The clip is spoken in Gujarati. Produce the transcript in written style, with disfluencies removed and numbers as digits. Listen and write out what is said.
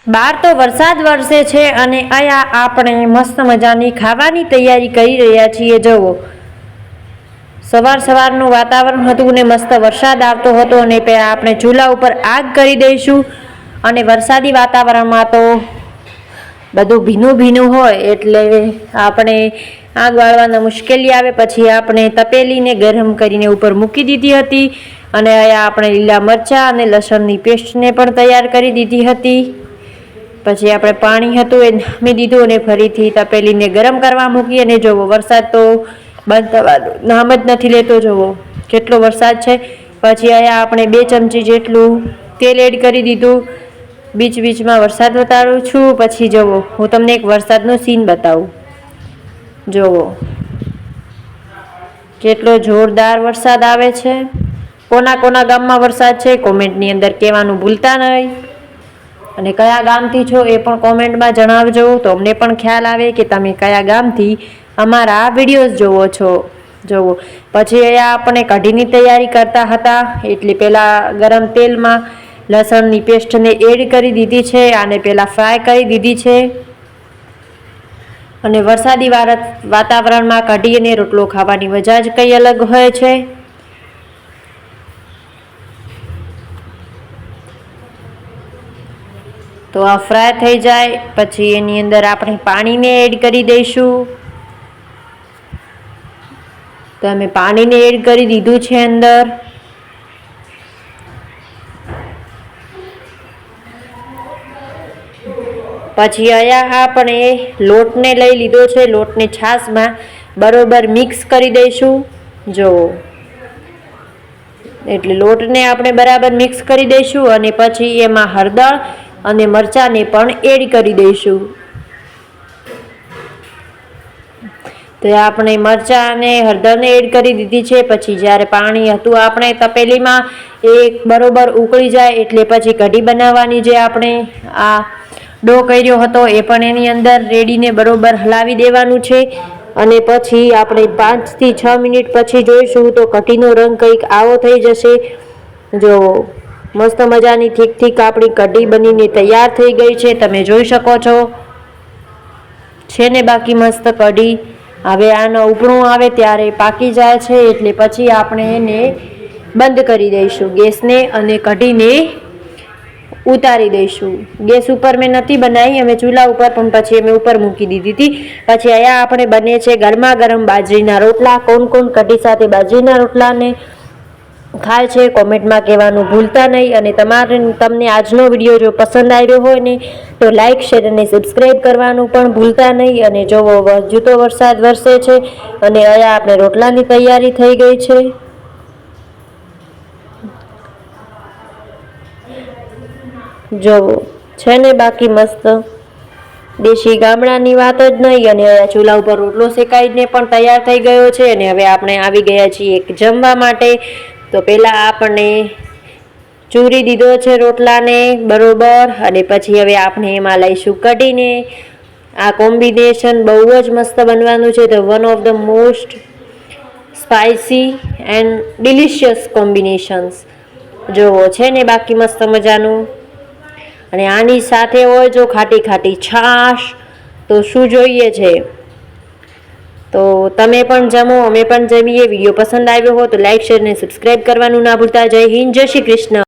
બહાર તો વરસાદ વરસે છે અને અહીંયા આપણે મસ્ત મજાની ખાવાની તૈયારી કરી રહ્યા છીએ। જુઓ, સવારનું વાતાવરણ હતું ને મસ્ત વરસાદ આવતો હતો અને આપણે ચૂલા ઉપર આગ કરી દઈશું। અને વરસાદી વાતાવરણમાં તો બધું ભીનું ભીનું હોય એટલે આપણે આગ બાળવામાં મુશ્કેલી આવે। પછી આપણે તપેલીને ગરમ કરીને ઉપર મૂકી દીધી હતી અને અહીંયા આપણે લીલા મરચાં અને લસણની પેસ્ટને પણ તૈયાર કરી દીધી હતી। પછી આપણે પાણી હતું એ નામી દીધું અને ફરીથી તપેલીને ગરમ કરવા મૂકી। અને જુઓ, વરસાદ તો બંધ થવાનું નામ જ નથી લેતો। જુઓ કેટલો વરસાદ છે। પછી અહીંયા આપણે 2 ચમચી જેટલું તેલ એડ કરી દીધું। બીચમાં વરસાદ બતાવું છું। પછી જુઓ, હું તમને એક વરસાદનો સીન બતાવું। જુઓ કેટલો જોરદાર વરસાદ આવે છે। કોના કોના ગામમાં વરસાદ છે કોમેન્ટની અંદર કહેવાનું ભૂલતા નહીં। અને કયા ગામથી છો એ પણ કોમેન્ટમાં જણાવજો, તો અમને પણ ખ્યાલ આવે કે તમે કયા ગામથી અમારા આ વિડીયોઝ જોવો છો। જુઓ, પછી અહીંયા આપણે કઢીની તૈયારી કરતા હતા એટલે પહેલાં ગરમ તેલમાં લસણની પેસ્ટને એડ કરી દીધી છે। આને પહેલાં ફ્રાય કરી દીધી છે। અને વરસાદી વાતાવરણમાં કઢી અને રોટલો ખાવાની મજા જ કંઈ અલગ હોય છે। તો આ ફ્રાય થઈ જાય પછી એની અંદર આપણે પાણીને એડ કરી દઈશું। તો અમે પાણીને એડ કરી દીધું છે અંદર। પછી અહીંયા આપણે લોટને લઈ લીધો છે। લોટને છાશમાં બરોબર મિક્સ કરી દઈશું। જુઓ, એટલે લોટને આપણે બરાબર મિક્સ કરી દઈશું અને પછી એમાં હળદર અને મરચાંને પણ એડ કરી દઈશું। તો આપણે મરચાં અને હળદરને એડ કરી દીધી છે। પછી જ્યારે પાણી હતું આપણે તપેલીમાં એ બરોબર ઉકળી જાય એટલે પછી કઢી બનાવવાની જે આપણે આ ડો કર્યો હતો એ પણ એની અંદર રેડીને બરોબર હલાવી દેવાનું છે। અને પછી આપણે 5 થી 6 મિનિટ પછી જોઈશું તો કઢીનો રંગ કંઈક આવો થઈ જશે। જો મસ્ત મજાની ઠીક આપણી કઢી બનીને તૈયાર થઈ ગઈ છે, તમે જોઈ શકો છો। છે ને બાકી મસ્ત કઢી। હવે આનો ઉકળું આવે ત્યારે પાકી જાય છે એટલે પછી આપણે એને બંધ કરી દઈશું ગેસને અને કઢીને ઉતારી દઈશું। ગેસ ઉપર મેં નથી બનાવી, અમે ચૂલા ઉપર, પણ પછી અમે ઉપર મૂકી દીધી હતી। પછી અહીંયા આપણે બને છે ગરમા ગરમ બાજરીના રોટલા। કોણ કોણ કઢી સાથે બાજરીના રોટલાને ખાય છે કોમેન્ટમાં કહેવાનું ભૂલતા નહીં। અને તમને આજનો વિડીયો જો પસંદ આવ્યો હોય ને તો લાઇક, શેર અને સબસ્ક્રાઈબ કરવાનું પણ ભૂલતા નહીં। અને જો હજુ તો વરસાદ વરસે છે અને અહીંયા આપણે રોટલાની તૈયારી થઈ ગઈ છે। જુઓ, છે ને બાકી મસ્ત દેશી ગામડાની વાત જ નહીં। અને અહીંયા ચૂલા ઉપર રોટલો શેકાઈને પણ તૈયાર થઈ ગયો છે। અને હવે આપણે આવી ગયા છીએ એક જમવા માટે। તો પહેલાં આપણે ચૂરી દીધો છે રોટલાને બરોબર અને પછી હવે આપણે એમાં લઈશું કઢીને। આ કોમ્બિનેશન બહુ જ મસ્ત બનવાનું છે। તો one of the most spicy and delicious combinations. જુઓ, છે ને બાકી મસ્ત મજાનું। અને આની સાથે હોય જો ખાટી છાશ તો શું જોઈએ છે। તો તમે પણ જમો, અમે પણ જમીએ। વિડીયો પસંદ આવ્યો હોય તો લાઇક, શેર અને સબસ્ક્રાઈબ કરવાનું ના ભૂલતા। જય હિન્દ, જય શ્રી કૃષ્ણ।